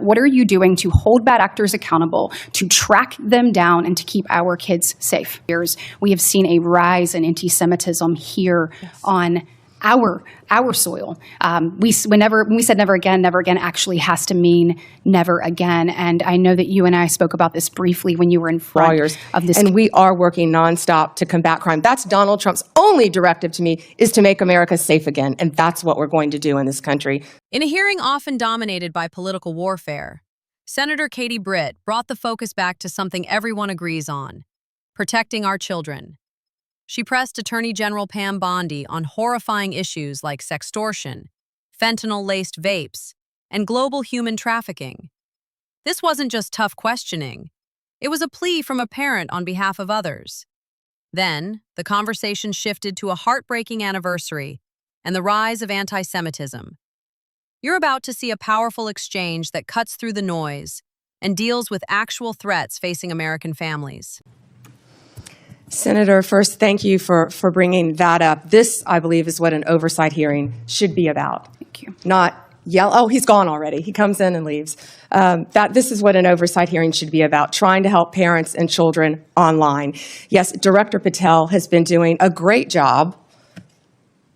What are you doing to hold bad actors accountable, to track them down, and to keep our kids safe? We have seen a rise in anti-Semitism here on our soil. When we said never again actually has to mean never again. And I know that you and I spoke about this briefly when you were in front of this. And we are working nonstop to combat crime. That's Donald Trump's only directive to me, is to make America safe again. And that's what we're going to do in this country. In a hearing often dominated by political warfare, Senator Katie Britt brought the focus back to something everyone agrees on: protecting our children. She pressed Attorney General Pam Bondi on horrifying issues like sextortion, fentanyl-laced vapes, and global human trafficking. This wasn't just tough questioning. It was a plea from a parent on behalf of others. Then, the conversation shifted to a heartbreaking anniversary and the rise of anti-Semitism. You're about to see a powerful exchange that cuts through the noise and deals with actual threats facing American families. Senator, first, thank you for bringing that up. This, I believe, is what an oversight hearing should be about. Thank you. Not yell, oh, he's gone already. He comes in and leaves. This is what an oversight hearing should be about, trying to help parents and children online. Yes, Director Patel has been doing a great job.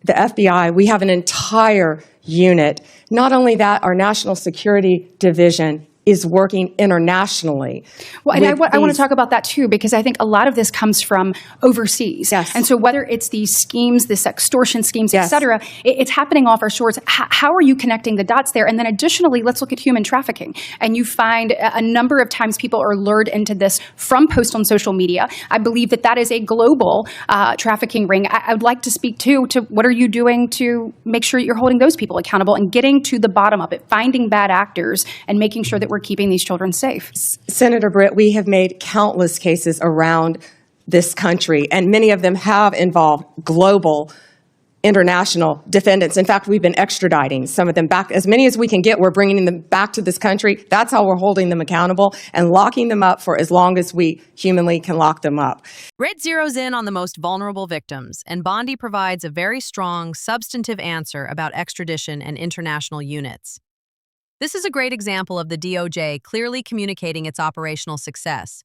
The FBI, we have an entire unit. Not only that, our National Security Division is working internationally. Well, and I want to talk about that too, because I think a lot of this comes from overseas. Yes. And so whether it's these schemes, this extortion schemes, Yes. et cetera, it's happening off our shores. How are you connecting the dots there? And then additionally, let's look at human trafficking. And you find a number of times people are lured into this from posts on social media. I believe that that is a global trafficking ring. I would like to speak to what are you doing to make sure you're holding those people accountable and getting to the bottom of it, finding bad actors and making sure that we're keeping these children safe. Senator Britt, we have made countless cases around this country, and many of them have involved global, international defendants. In fact, we've been extraditing some of them back. As many as we can get, we're bringing them back to this country. That's how we're holding them accountable and locking them up for as long as we humanly can lock them up. Britt zeroes in on the most vulnerable victims, and Bondi provides a very strong, substantive answer about extradition and international units. This is a great example of the DOJ clearly communicating its operational success.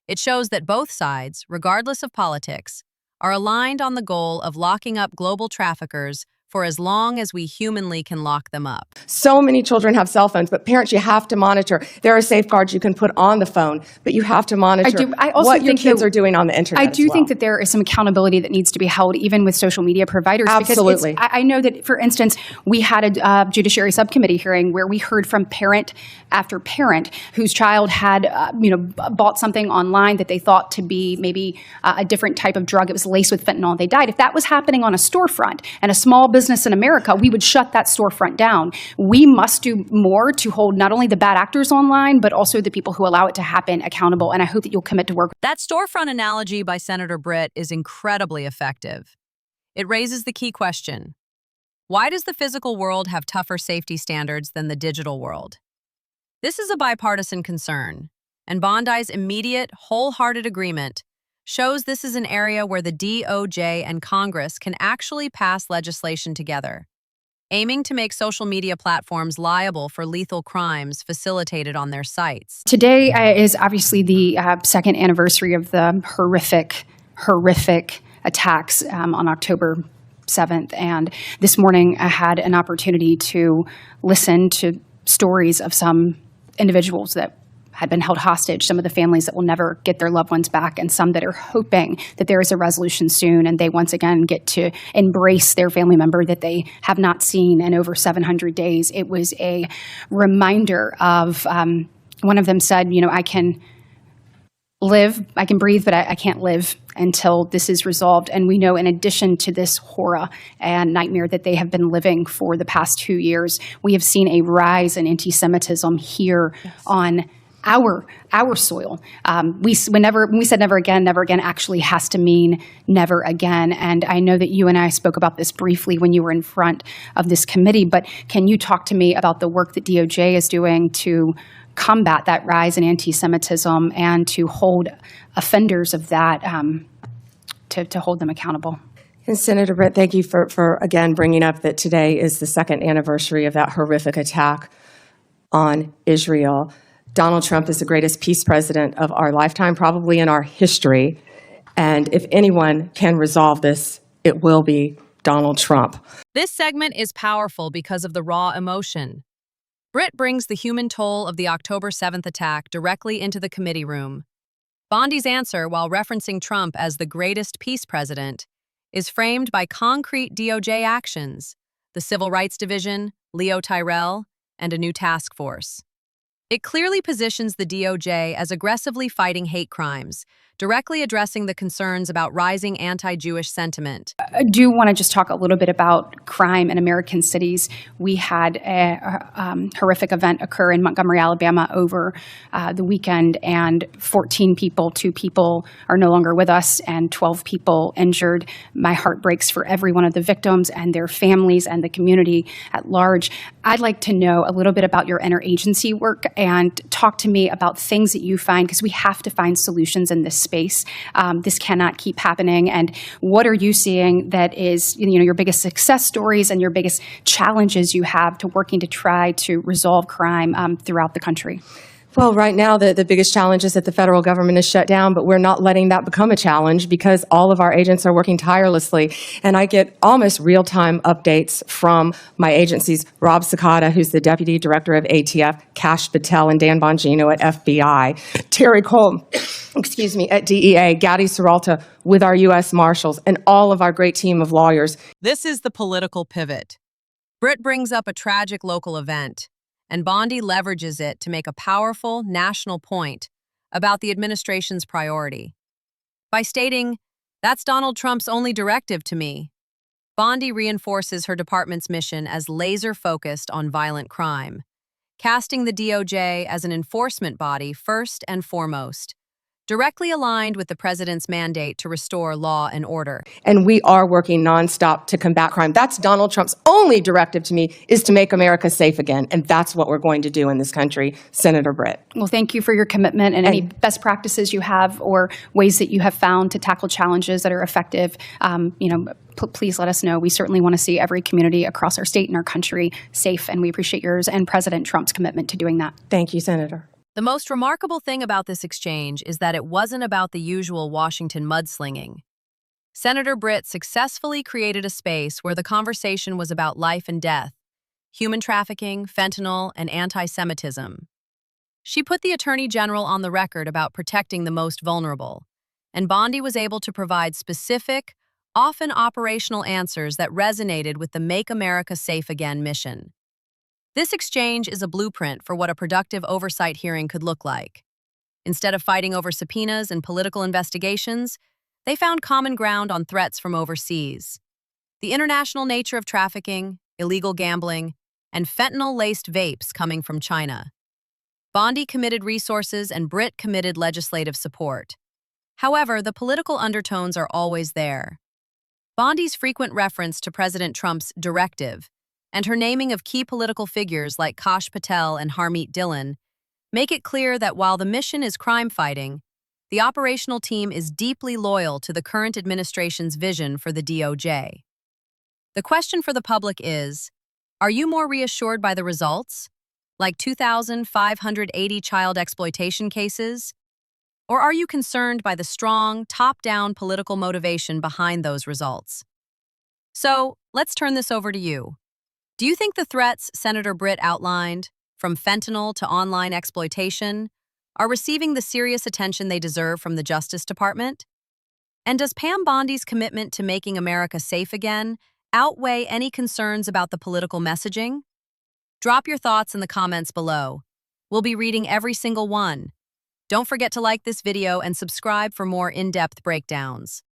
It shows that both sides, regardless of politics, are aligned on the goal of locking up global traffickers for as long as we humanly can lock them up. So many children have cell phones, but parents, you have to monitor. There are safeguards you can put on the phone, but you have to monitor what your kids are doing on the internet. I do think that there is some accountability that needs to be held, even with social media providers. Absolutely. Because I know that, for instance, we had a judiciary subcommittee hearing where we heard from parent after parent whose child had, bought something online that they thought to be maybe a different type of drug. It was laced with fentanyl, and they died. If that was happening on a storefront and a small business in America, we would shut that storefront down. We must do more to hold not only the bad actors online, but also the people who allow it to happen accountable. And I hope that you'll commit to work. That storefront analogy by Senator Britt is incredibly effective. It raises the key question: why does the physical world have tougher safety standards than the digital world? This is a bipartisan concern, and Bondi's immediate, wholehearted agreement shows this is an area where the DOJ and Congress can actually pass legislation together, aiming to make social media platforms liable for lethal crimes facilitated on their sites. Today is obviously the second anniversary of the horrific attacks on October 7th. And this morning I had an opportunity to listen to stories of some individuals that had been held hostage, some of the families that will never get their loved ones back, and some that are hoping that there is a resolution soon and they once again get to embrace their family member that they have not seen in over 700 days. It was a reminder of, one of them said, I can breathe, but I can't live until this is resolved. And we know, in addition to this horror and nightmare that they have been living for the past 2 years, we have seen a rise in anti-Semitism here on our soil. When we said never again actually has to mean never again. And I know that you and I spoke about this briefly when you were in front of this committee, but can you talk to me about the work that DOJ is doing to combat that rise in anti-Semitism and to hold offenders of that, to hold them accountable? And Senator Britt, thank you for again bringing up that today is the second anniversary of that horrific attack on Israel. Donald Trump is the greatest peace president of our lifetime, probably in our history. And if anyone can resolve this, it will be Donald Trump. This segment is powerful because of the raw emotion. Britt brings the human toll of the October 7th attack directly into the committee room. Bondi's answer, while referencing Trump as the greatest peace president, is framed by concrete DOJ actions, the Civil Rights Division, Leo Tyrell, and a new task force. It clearly positions the DOJ as aggressively fighting hate crimes, directly addressing the concerns about rising anti-Jewish sentiment. I do want to just talk a little bit about crime in American cities. We had a horrific event occur in Montgomery, Alabama over the weekend, and 14 people, 2 people are no longer with us, and 12 people injured. My heart breaks for every one of the victims and their families and the community at large. I'd like to know a little bit about your interagency work and talk to me about things that you find, because we have to find solutions in this space. This cannot keep happening. And what are you seeing that is, your biggest success stories and your biggest challenges you have to working to try to resolve crime throughout the country? Well, right now, the biggest challenge is that the federal government is shut down, but we're not letting that become a challenge because all of our agents are working tirelessly. And I get almost real-time updates from my agencies, Rob Sakata, who's the Deputy Director of ATF, Kash Patel and Dan Bongino at FBI, Terry Cole, at DEA, Gadi Serralta with our U.S. Marshals, and all of our great team of lawyers. This is the political pivot. Britt brings up a tragic local event, and Bondi leverages it to make a powerful national point about the administration's priority. By stating, "That's Donald Trump's only directive to me," Bondi reinforces her department's mission as laser-focused on violent crime, casting the DOJ as an enforcement body first and foremost, directly aligned with the president's mandate to restore law and order. And we are working nonstop to combat crime. That's Donald Trump's only directive to me, is to make America safe again. And that's what we're going to do in this country, Senator Britt. Well, thank you for your commitment and any best practices you have or ways that you have found to tackle challenges that are effective. Please let us know. We certainly want to see every community across our state and our country safe, and we appreciate yours and President Trump's commitment to doing that. Thank you, Senator. The most remarkable thing about this exchange is that it wasn't about the usual Washington mudslinging. Senator Britt successfully created a space where the conversation was about life and death, human trafficking, fentanyl, and anti-Semitism. She put the Attorney General on the record about protecting the most vulnerable, and Bondi was able to provide specific, often operational answers that resonated with the Make America Safe Again mission. This exchange is a blueprint for what a productive oversight hearing could look like. Instead of fighting over subpoenas and political investigations, they found common ground on threats from overseas. The international nature of trafficking, illegal gambling, and fentanyl-laced vapes coming from China. Bondi committed resources and Britt committed legislative support. However, the political undertones are always there. Bondi's frequent reference to President Trump's directive and her naming of key political figures like Kash Patel and Harmeet Dillon make it clear that while the mission is crime fighting, the operational team is deeply loyal to the current administration's vision for the DOJ. The question for the public is, are you more reassured by the results, like 2,580 child exploitation cases, or are you concerned by the strong, top-down political motivation behind those results? So, let's turn this over to you. Do you think the threats Senator Britt outlined, from fentanyl to online exploitation, are receiving the serious attention they deserve from the Justice Department? And does Pam Bondi's commitment to making America safe again outweigh any concerns about the political messaging? Drop your thoughts in the comments below. We'll be reading every single one. Don't forget to like this video and subscribe for more in-depth breakdowns.